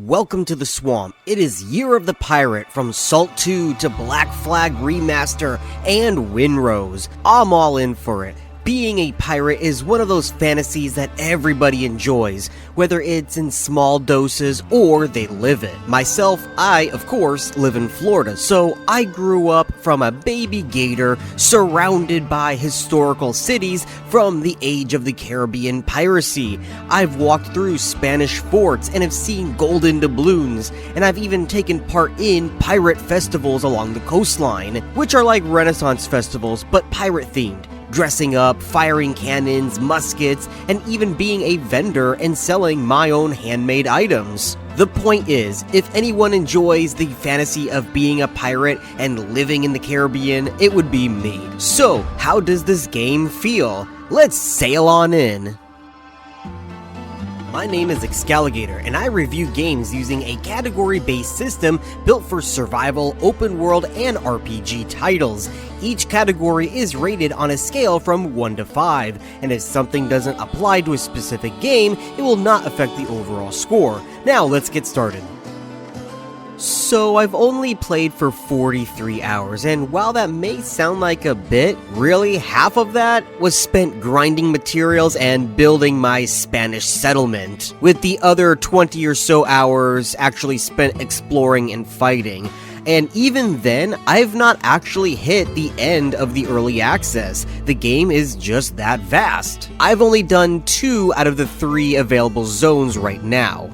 welcome to the swamp. It is Year of the Pirate, from Salt 2 to Black Flag Remaster and Windrose. I'm all in for it. Being a pirate is one of those fantasies that everybody enjoys, whether it's in small doses or they live it. Myself, I, of course, live in Florida, so I grew up from a baby gator surrounded by historical cities from the age of the Caribbean piracy. I've walked through Spanish forts and have seen golden doubloons, and I've even taken part in pirate festivals along the coastline, which are like Renaissance festivals but pirate themed. Dressing up, firing cannons, muskets, and even being a vendor and selling my own handmade items. The point is, if anyone enjoys the fantasy of being a pirate and living in the Caribbean, it would be me. So, how does this game feel? Let's sail on in! My name is Excalligator, and I review games using a category-based system built for survival, open world, and RPG titles. Each category is rated on a scale from 1 to 5, and if something doesn't apply to a specific game, it will not affect the overall score. Now let's get started. So I've only played for 43 hours, and while that may sound like a bit, really half of that was spent grinding materials and building my Spanish settlement, with the other 20 or so hours actually spent exploring and fighting. And even then, I've not actually hit the end of the early access. The game is just that vast. I've only done 2 out of the 3 available zones right now.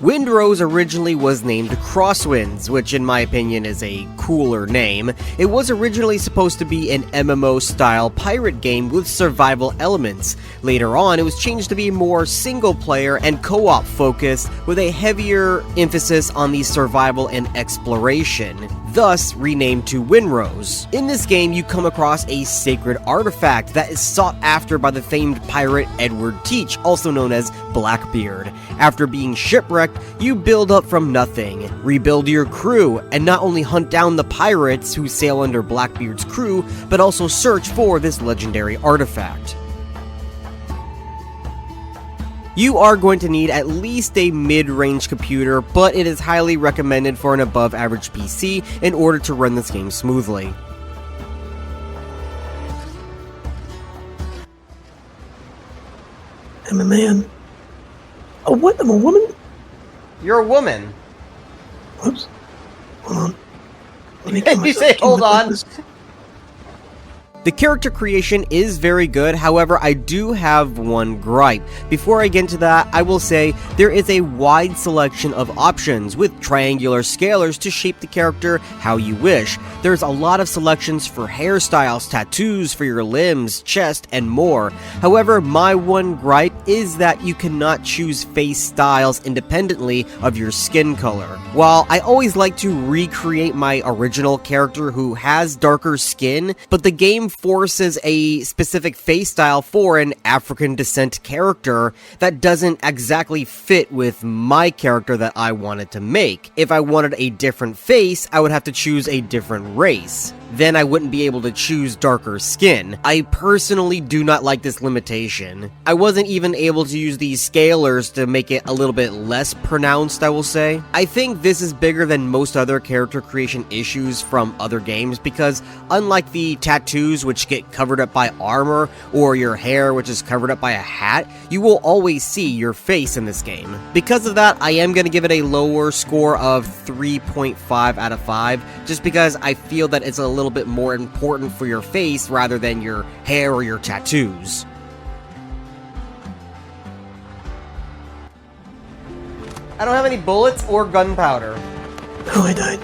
Windrose originally was named Crosswinds, which in my opinion is a cooler name. It was originally supposed to be an MMO-style pirate game with survival elements. Later on, it was changed to be more single-player and co-op focused, with a heavier emphasis on the survival and exploration, thus renamed to Windrose. In this game, you come across a sacred artifact that is sought after by the famed pirate Edward Teach, also known as Blackbeard. After being shipwrecked, you build up from nothing, rebuild your crew, and not only hunt down the pirates who sail under Blackbeard's crew, but also search for this legendary artifact. You are going to need at least a mid-range computer, but it is highly recommended for an above-average PC in order to run this game smoothly. I'm a man. Oh, what? I'm a woman? You're a woman. Whoops. Hold on. Let me You say hold on. The character creation is very good, however, I do have one gripe. Before I get into that, I will say there is a wide selection of options with triangular scalars to shape the character how you wish. There's a lot of selections for hairstyles, tattoos for your limbs, chest, and more. However, my one gripe is that you cannot choose face styles independently of your skin color. While I always like to recreate my original character who has darker skin, but the game forces a specific face style for an African descent character that doesn't exactly fit with my character that I wanted to make. If I wanted a different face, I would have to choose a different race. Then I wouldn't be able to choose darker skin. I personally do not like this limitation. I wasn't even able to use these scalars to make it a little bit less pronounced, I will say. I think this is bigger than most other character creation issues from other games because unlike the tattoos which get covered up by armor or your hair which is covered up by a hat, you will always see your face in this game. Because of that, I am going to give it a lower score of 3.5 out of 5 just because I feel that it's a little bit more important for your face rather than your hair or your tattoos. I don't have any bullets or gunpowder. Oh, I died.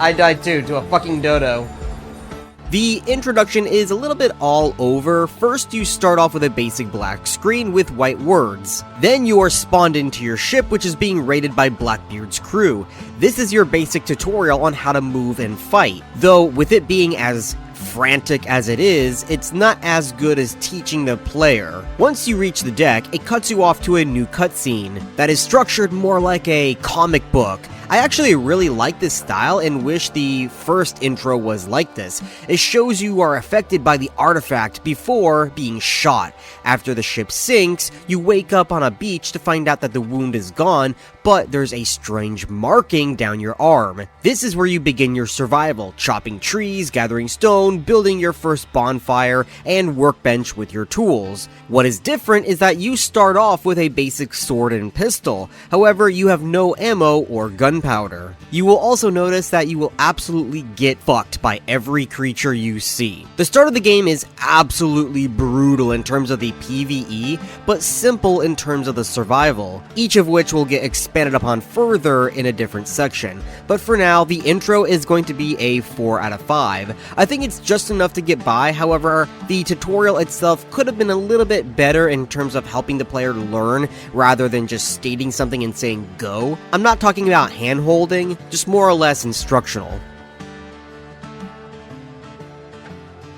I died too, to a fucking dodo. The introduction is a little bit all over. First, you start off with a basic black screen with white words. Then you are spawned into your ship, which is being raided by Blackbeard's crew. This is your basic tutorial on how to move and fight, though with it being as frantic as it is, it's not as good as teaching the player. Once you reach the deck, it cuts you off to a new cutscene that is structured more like a comic book. I actually really like this style and wish the first intro was like this. It shows you are affected by the artifact before being shot. After the ship sinks, you wake up on a beach to find out that the wound is gone, but there's a strange marking down your arm. This is where you begin your survival, chopping trees, gathering stone, building your first bonfire, and workbench with your tools. What is different is that you start off with a basic sword and pistol, however you have no ammo or gunpowder. You will also notice that you will absolutely get fucked by every creature you see. The start of the game is absolutely brutal in terms of the PvE, but simple in terms of the survival, each of which will get expanded upon further in a different section. But for now, the intro is going to be a 4 out of 5. I think it's just enough to get by, however, the tutorial itself could have been a little bit better in terms of helping the player learn rather than just stating something and saying go. I'm not talking about hand-holding, just more or less instructional.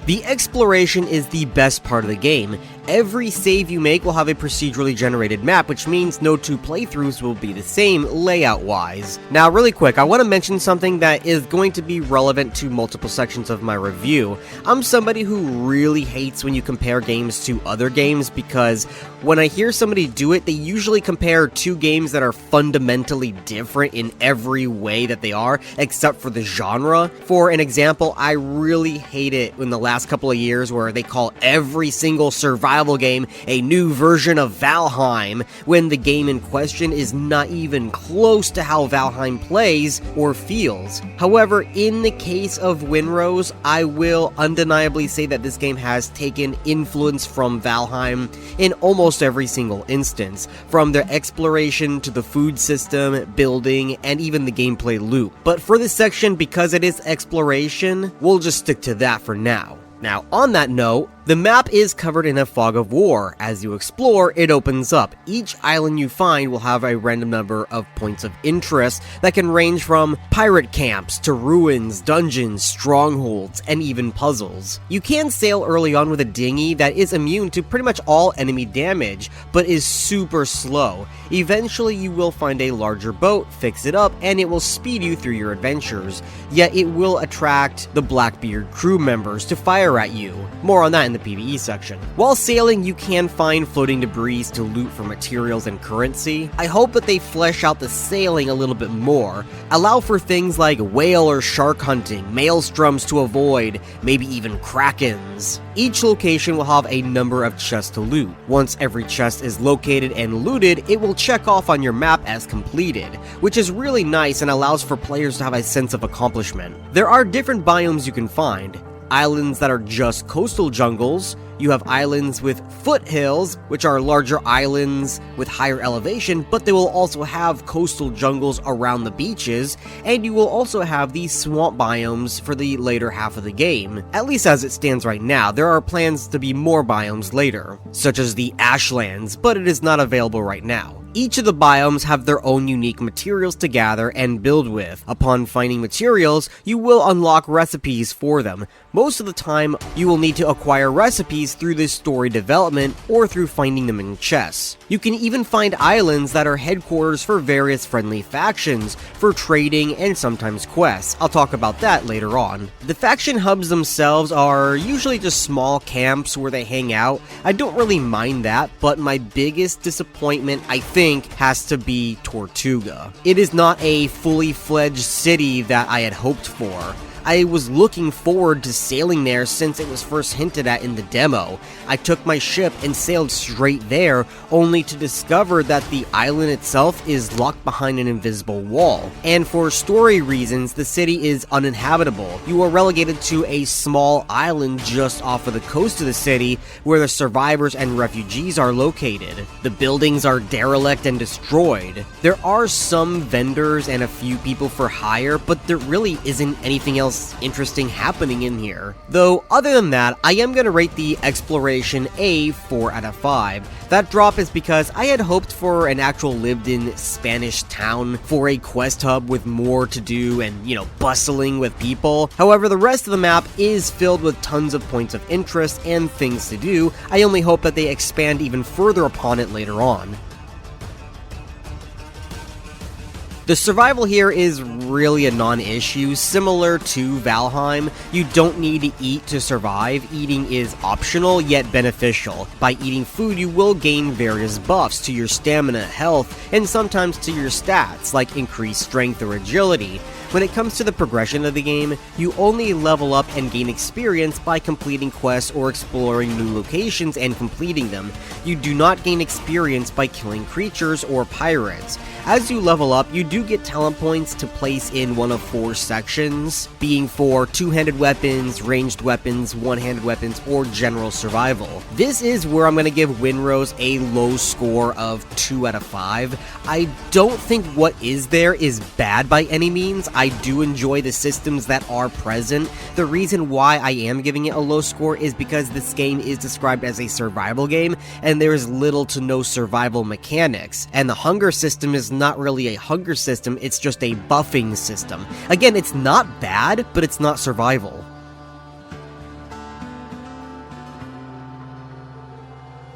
The exploration is the best part of the game. Every save you make will have a procedurally generated map, which means no two playthroughs will be the same layout-wise. Now, really quick, I want to mention something that is going to be relevant to multiple sections of my review. I'm somebody who really hates when you compare games to other games, because when I hear somebody do it, they usually compare two games that are fundamentally different in every way that they are, except for the genre. For an example, I really hate it in the last couple of years where they call every single survival game a new version of Valheim, when the game in question is not even close to how Valheim plays or feels. However, in the case of Windrose, I will undeniably say that this game has taken influence from Valheim in almost every single instance, from the exploration to the food system, building, and even the gameplay loop. But for this section, because it is exploration, we'll just stick to that for now. Now, on that note, the map is covered in a fog of war. As you explore, it opens up. Each island you find will have a random number of points of interest that can range from pirate camps to ruins, dungeons, strongholds, and even puzzles. You can sail early on with a dinghy that is immune to pretty much all enemy damage, but is super slow. Eventually, you will find a larger boat, fix it up, and it will speed you through your adventures. Yet it will attract the Blackbeard crew members to fire at you. More on that in the PvE section. While sailing, you can find floating debris to loot for materials and currency. I hope that they flesh out the sailing a little bit more. Allow for things like whale or shark hunting, maelstroms to avoid, maybe even krakens. Each location will have a number of chests to loot. Once every chest is located and looted, it will check off on your map as completed, which is really nice and allows for players to have a sense of accomplishment. There are different biomes you can find. Islands that are just coastal jungles. You have islands with foothills, which are larger islands with higher elevation, but they will also have coastal jungles around the beaches, and you will also have these swamp biomes for the later half of the game. At least as it stands right now. There are plans to be more biomes later, such as the Ashlands, but it is not available right now. Each of the biomes have their own unique materials to gather and build with. Upon finding materials, you will unlock recipes for them. Most of the time, you will need to acquire recipes through this story development or through finding them in chests. You can even find islands that are headquarters for various friendly factions, for trading and sometimes quests. I'll talk about that later on. The faction hubs themselves are usually just small camps where they hang out. I don't really mind that, but my biggest disappointment, I think, has to be Tortuga. It is not a fully fledged city that I had hoped for. I was looking forward to sailing there since it was first hinted at in the demo. I took my ship and sailed straight there, only to discover that the island itself is locked behind an invisible wall. And for story reasons, the city is uninhabitable. You are relegated to a small island just off of the coast of the city, where the survivors and refugees are located. The buildings are derelict and destroyed. There are some vendors and a few people for hire, but there really isn't anything else else interesting happening in here. Though, other than that, I am going to rate the exploration a 4 out of 5. That drop is because I had hoped for an actual lived-in Spanish town for a quest hub with more to do and, bustling with people. However, the rest of the map is filled with tons of points of interest and things to do. I only hope that they expand even further upon it later on. The survival here is really a non-issue, similar to Valheim. You don't need to eat to survive. Eating is optional, yet beneficial. By eating food, you will gain various buffs to your stamina, health, and sometimes to your stats, like increased strength or agility. When it comes to the progression of the game, you only level up and gain experience by completing quests or exploring new locations and completing them. You do not gain experience by killing creatures or pirates. As you level up, you do get talent points to place in one of 4 sections, being for two-handed weapons, ranged weapons, one-handed weapons, or general survival. This is where I'm going to give Windrose a low score of 2 out of 5. I don't think what is there is bad by any means. I do enjoy the systems that are present. The reason why I am giving it a low score is because this game is described as a survival game, and there is little to no survival mechanics. And the hunger system is not really a hunger system, it's just a buffing system. Again, it's not bad, but it's not survival.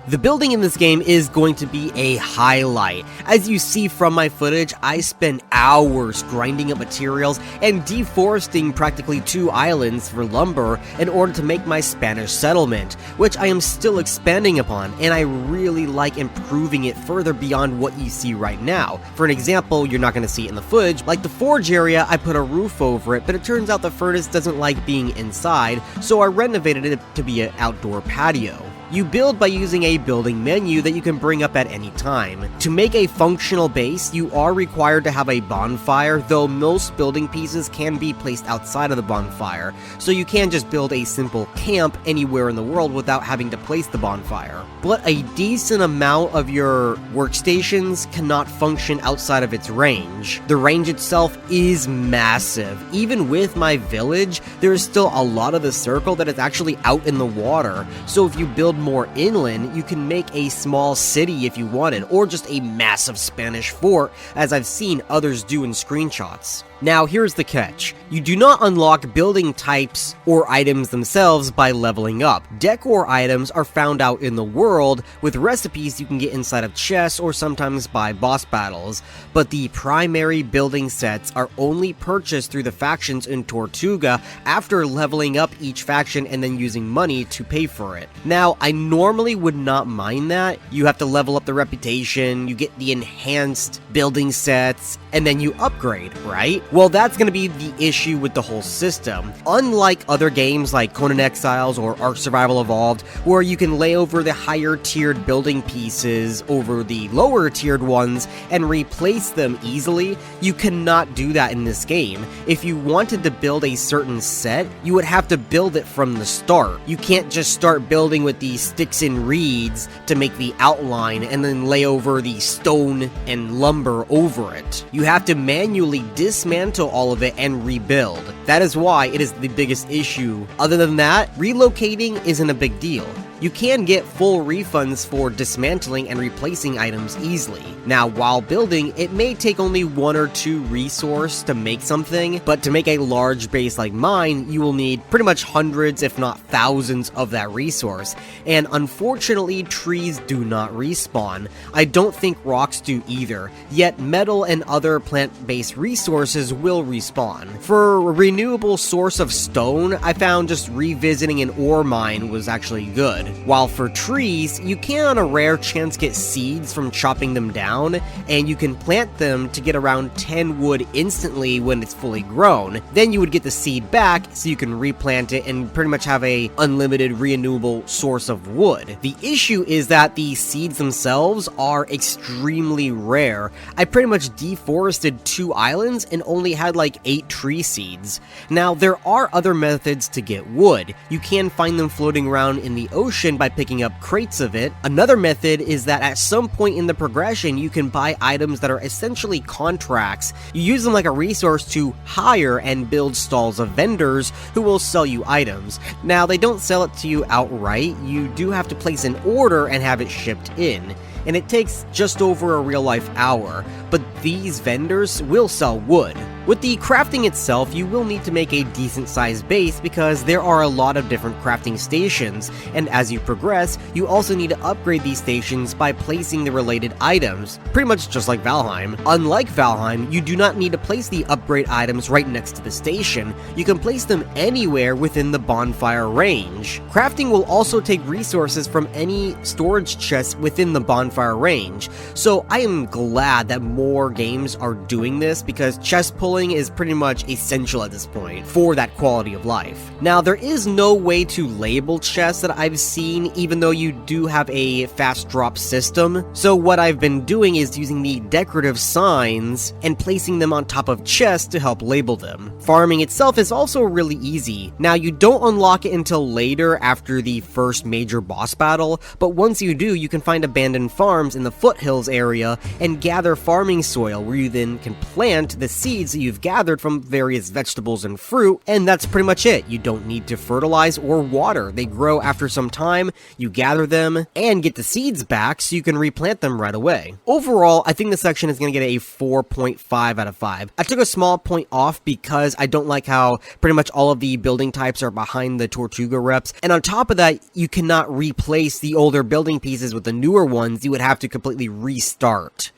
The building in this game is going to be a highlight. As you see from my footage, I spent hours grinding up materials and deforesting practically 2 islands for lumber in order to make my Spanish settlement, which I am still expanding upon, and I really like improving it further beyond what you see right now. For an example, you're not going to see it in the footage, like the forge area, I put a roof over it, but it turns out the furnace doesn't like being inside, so I renovated it to be an outdoor patio. You build by using a building menu that you can bring up at any time. To make a functional base, you are required to have a bonfire, though most building pieces can be placed outside of the bonfire, so you can just build a simple camp anywhere in the world without having to place the bonfire. But a decent amount of your workstations cannot function outside of its range. The range itself is massive. Even with my village, there is still a lot of the circle that is actually out in the water, so if you build more inland, you can make a small city if you wanted, or just a massive Spanish fort, as I've seen others do in screenshots. Now, here's the catch. You do not unlock building types or items themselves by leveling up. Decor items are found out in the world, with recipes you can get inside of chests or sometimes by boss battles, but the primary building sets are only purchased through the factions in Tortuga after leveling up each faction and then using money to pay for it. Now, I normally would not mind that. You have to level up the reputation, you get the enhanced building sets, and then you upgrade, right? Well, that's going to be the issue with the whole system. Unlike other games like Conan Exiles or Ark Survival Evolved, where you can lay over the higher tiered building pieces over the lower tiered ones and replace them easily, you cannot do that in this game. If you wanted to build a certain set, you would have to build it from the start. You can't just start building with the sticks and reeds to make the outline and then lay over the stone and lumber over it. You have to manually dismantle all of it and rebuild. That is why it is the biggest issue. Other than that, relocating isn't a big deal. You can get full refunds for dismantling and replacing items easily. Now, while building, it may take only 1 or 2 resources to make something, but to make a large base like mine, you will need pretty much hundreds, if not thousands, of that resource. And unfortunately, trees do not respawn. I don't think rocks do either, yet metal and other plant-based resources will respawn. For a renewable source of stone, I found just revisiting an ore mine was actually good. While for trees, you can on a rare chance get seeds from chopping them down, and you can plant them to get around 10 wood instantly when it's fully grown. Then you would get the seed back so you can replant it and pretty much have a unlimited renewable source of wood. The issue is that the seeds themselves are extremely rare. I pretty much deforested 2 islands and only had like 8 tree seeds. Now, there are other methods to get wood. You can find them floating around in the ocean potion by picking up crates of it. Another method is that at some point in the progression, you can buy items that are essentially contracts. You use them like a resource to hire and build stalls of vendors who will sell you items. Now, they don't sell it to you outright. You do have to place an order and have it shipped in, and it takes just over a real-life hour, but these vendors will sell wood. With the crafting itself, you will need to make a decent-sized base because there are a lot of different crafting stations, and as you progress, you also need to upgrade these stations by placing the related items, pretty much just like Valheim. Unlike Valheim, you do not need to place the upgrade items right next to the station. You can place them anywhere within the bonfire range. Crafting will also take resources from any storage chests within the bonfire range, so I am glad that more games are doing this because chest pulling is pretty much essential at this point for that quality of life. Now, there is no way to label chests that I've seen, even though you do have a fast drop system. So what I've been doing is using the decorative signs and placing them on top of chests to help label them. Farming itself is also really easy. Now, you don't unlock it until later after the first major boss battle, but once you do, you can find abandoned farms in the foothills area and gather farming soil where you then can plant the seeds that you've gathered from various vegetables and fruit, and that's pretty much it. You don't need to fertilize or water. They grow after some time, you gather them, and get the seeds back so you can replant them right away. Overall, I think this section is going to get a 4.5 out of 5. I took a small point off because I don't like how pretty much all of the building types are behind the Tortuga reps, and on top of that, you cannot replace the older building pieces with the newer ones. You would have to completely restart.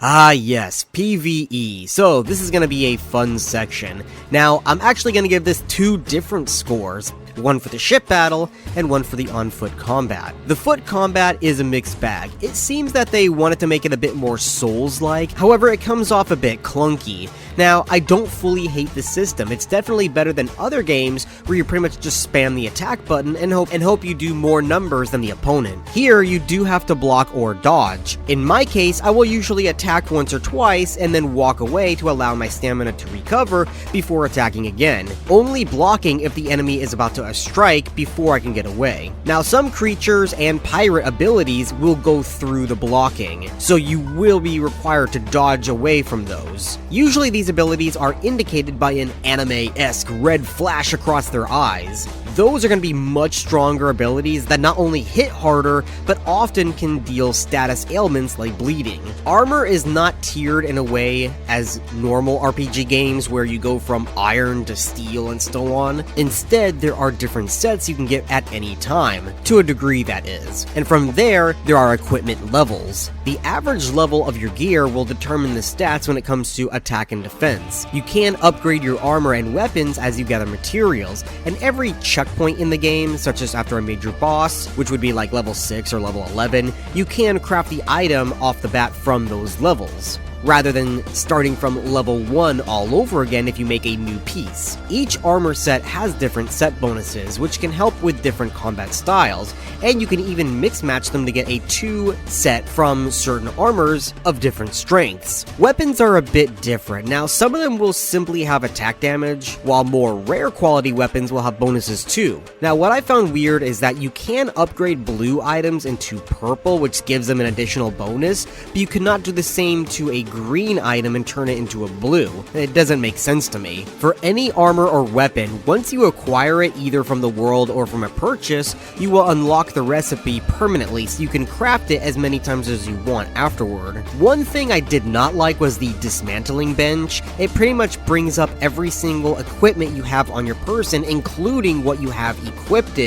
Ah yes, PvE. So this is going to be a fun section. Now, I'm actually going to give this 2 different scores. One for the ship battle, and one for the on-foot combat. The foot combat is a mixed bag. It seems that they wanted to make it a bit more Souls-like, however it comes off a bit clunky. Now, I don't fully hate the system. It's definitely better than other games where you pretty much just spam the attack button and hope you do more numbers than the opponent. Here, you do have to block or dodge. In my case, I will usually attack once or twice and then walk away to allow my stamina to recover before attacking again, only blocking if the enemy is about to strike before I can get away. Now, some creatures and pirate abilities will go through the blocking, so you will be required to dodge away from those. Usually these abilities are indicated by an anime-esque red flash across their eyes. Those are going to be much stronger abilities that not only hit harder, but often can deal status ailments like bleeding. Armor is not tiered in a way as normal RPG games where you go from iron to steel and so on. Instead, there are different sets you can get at any time, to a degree that is. And from there are equipment levels. The average level of your gear will determine the stats when it comes to attack and defense. You can upgrade your armor and weapons as you gather materials, and every checkpoint in the game, such as after a major boss, which would be like level 6 or level 11, you can craft the item off the bat from those levels, rather than starting from level 1 all over again if you make a new piece. Each armor set has different set bonuses, which can help with different combat styles, and you can even mix match them to get a 2 set from certain armors of different strengths. Weapons are a bit different. Now, some of them will simply have attack damage, while more rare quality weapons will have bonuses too. Now, what I found weird is that you can upgrade blue items into purple, which gives them an additional bonus, but you cannot do the same to a green item and turn it into a blue. It doesn't make sense to me. For any armor or weapon, once you acquire it either from the world or from a purchase, you will unlock the recipe permanently so you can craft it as many times as you want afterward. One thing I did not like was the dismantling bench. It pretty much brings up every single equipment you have on your person, including what you have equipped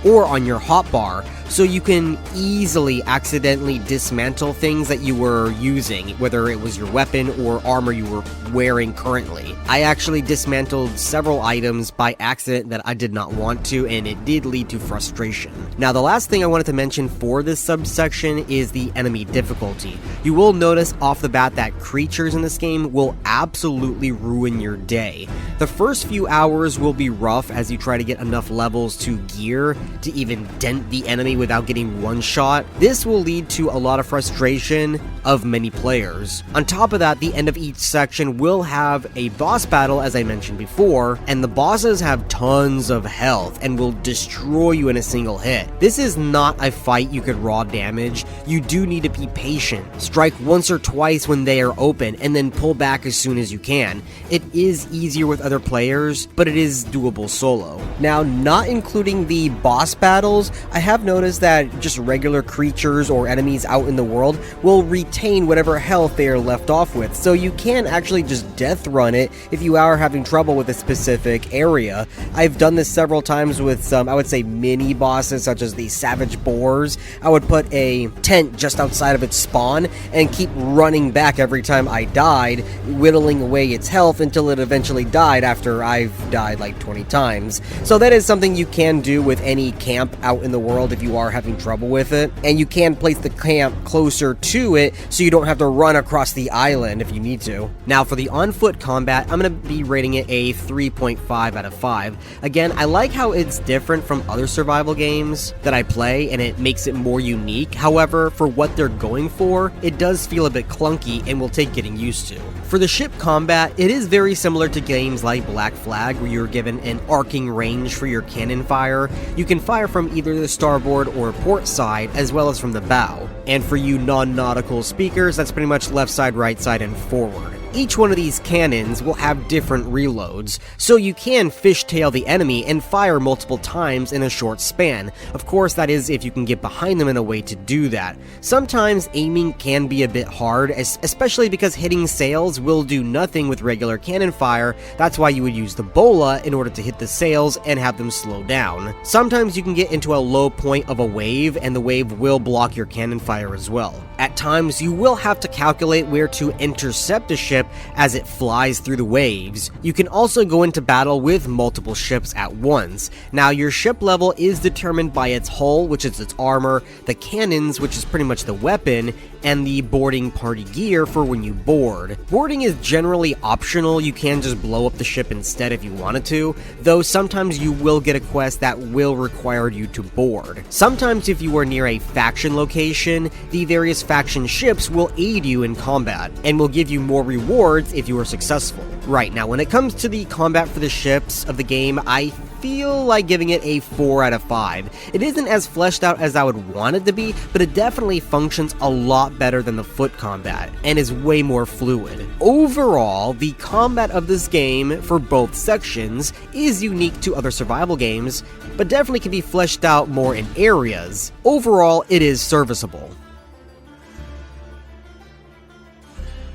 or on your hotbar. so you can easily accidentally dismantle things that you were using, whether it was your weapon or armor you were wearing currently. I actually dismantled several items by accident that I did not want to, and it did lead to frustration. Now, the last thing I wanted to mention for this subsection is the enemy difficulty. You will notice off the bat that creatures in this game will absolutely ruin your day. The first few hours will be rough as you try to get enough levels to gear to even dent the enemy without getting one shot. This will lead to a lot of frustration of many players. On top of that, the end of each section will have a boss battle, as I mentioned before, and the bosses have tons of health and will destroy you in a single hit. This is not a fight you could raw damage. You do need to be patient. Strike once or twice when they are open, and then pull back as soon as you can. It is easier with other players, but it is doable solo. Now, not including the boss battles, I have noticed that just regular creatures or enemies out in the world will retain whatever health they are left off with, so you can actually just death run it if you are having trouble with a specific area. I've done this several times with some, I would say, mini bosses such as the savage boars. I would put a tent just outside of its spawn and keep running back every time I died, whittling away its health until it eventually died after I've died like 20 times. So that is something you can do with any camp out in the world if you are having trouble with it, and you can place the camp closer to it so you don't have to run across the island if you need to. Now, for the on-foot combat, I'm going to be rating it a 3.5 out of 5. Again, I like how it's different from other survival games that I play, and it makes it more unique. However, for what they're going for, it does feel a bit clunky and will take getting used to. For the ship combat, it is very similar to games like Black Flag, where you're given an arcing range for your cannon fire. You can fire from either the starboard or port side, as well as from the bow. And for you non-nautical speakers, that's pretty much left side, right side, and forward. Each one of these cannons will have different reloads, so you can fishtail the enemy and fire multiple times in a short span. Of course, that is if you can get behind them in a way to do that. Sometimes aiming can be a bit hard, especially because hitting sails will do nothing with regular cannon fire. That's why you would use the bola in order to hit the sails and have them slow down. Sometimes you can get into a low point of a wave, and the wave will block your cannon fire as well. At times, you will have to calculate where to intercept a ship as it flies through the waves. You can also go into battle with multiple ships at once. Now, your ship level is determined by its hull, which is its armor, the cannons, which is pretty much the weapon, and the boarding party gear for when you board. Boarding is generally optional. You can just blow up the ship instead if you wanted to, though sometimes you will get a quest that will require you to board. Sometimes if you are near a faction location, the various faction ships will aid you in combat, and will give you more rewards if you are successful. Right, now when it comes to the combat for the ships of the game, I feel like giving it a 4 out of 5. It isn't as fleshed out as I would want it to be, but it definitely functions a lot better than the foot combat, and is way more fluid. Overall, the combat of this game for both sections is unique to other survival games, but definitely can be fleshed out more in areas. Overall, it is serviceable.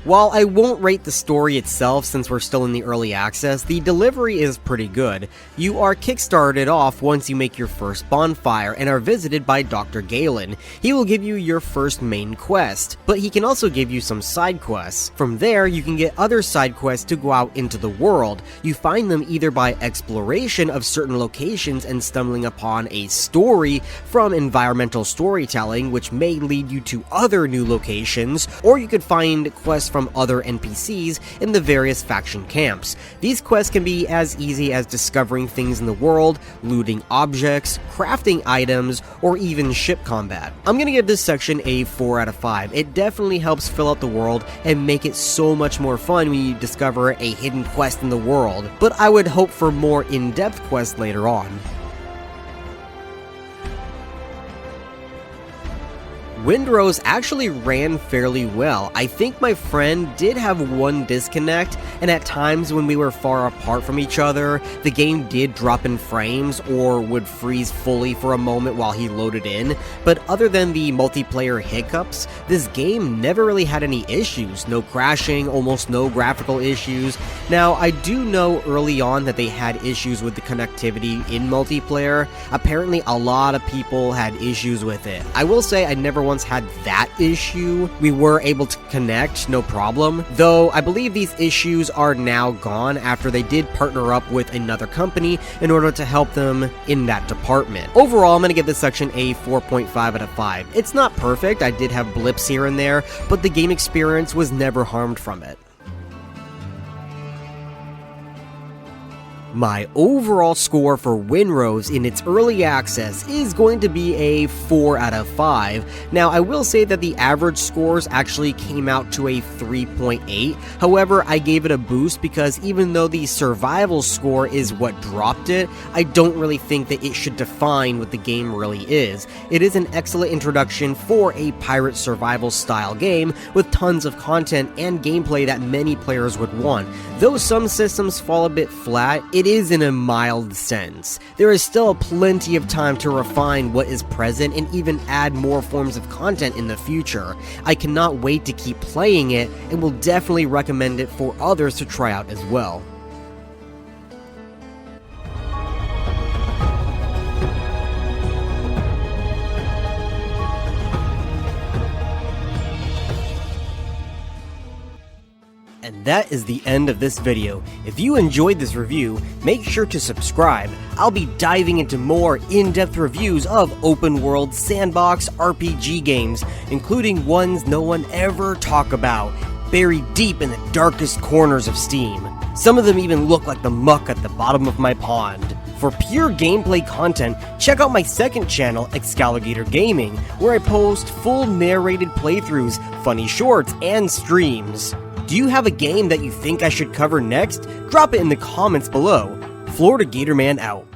While I won't rate the story itself since we're still in the early access, the delivery is pretty good. You are kickstarted off once you make your first bonfire and are visited by Dr. Galen. He will give you your first main quest, but he can also give you some side quests. From there, you can get other side quests to go out into the world. You find them either by exploration of certain locations and stumbling upon a story from environmental storytelling, which may lead you to other new locations, or you could find quests from other NPCs in the various faction camps. These quests can be as easy as discovering things in the world, looting objects, crafting items, or even ship combat. I'm gonna give this section a 4 out of 5. It definitely helps fill out the world and make it so much more fun when you discover a hidden quest in the world, but I would hope for more in-depth quests later on. Windrose actually ran fairly well. I think my friend did have one disconnect, and at times when we were far apart from each other, the game did drop in frames or would freeze fully for a moment while he loaded in, but other than the multiplayer hiccups, this game never really had any issues. No crashing, almost no graphical issues. Now, I do know early on that they had issues with the connectivity in multiplayer. Apparently, a lot of people had issues with it. I will say I never once had that issue. We were able to connect, no problem, though I believe these issues are now gone after they did partner up with another company in order to help them in that department. Overall, I'm going to give this section a 4.5 out of 5. It's not perfect, I did have blips here and there, but the game experience was never harmed from it. My overall score for Windrose in its early access is going to be a 4 out of 5. Now, I will say that the average scores actually came out to a 3.8. However, I gave it a boost because even though the survival score is what dropped it, I don't really think that it should define what the game really is. It is an excellent introduction for a pirate survival style game with tons of content and gameplay that many players would want. Though some systems fall a bit flat, it is in a mild sense. There is still plenty of time to refine what is present and even add more forms of content in the future. I cannot wait to keep playing it and will definitely recommend it for others to try out as well. And that is the end of this video. If you enjoyed this review, make sure to subscribe. I'll be diving into more in-depth reviews of open-world sandbox RPG games, including ones no one ever talk about, buried deep in the darkest corners of Steam. Some of them even look like the muck at the bottom of my pond. For pure gameplay content, check out my second channel, Excalligator Gaming, where I post full narrated playthroughs, funny shorts, and streams. Do you have a game that you think I should cover next? Drop it in the comments below. Florida Gatorman out.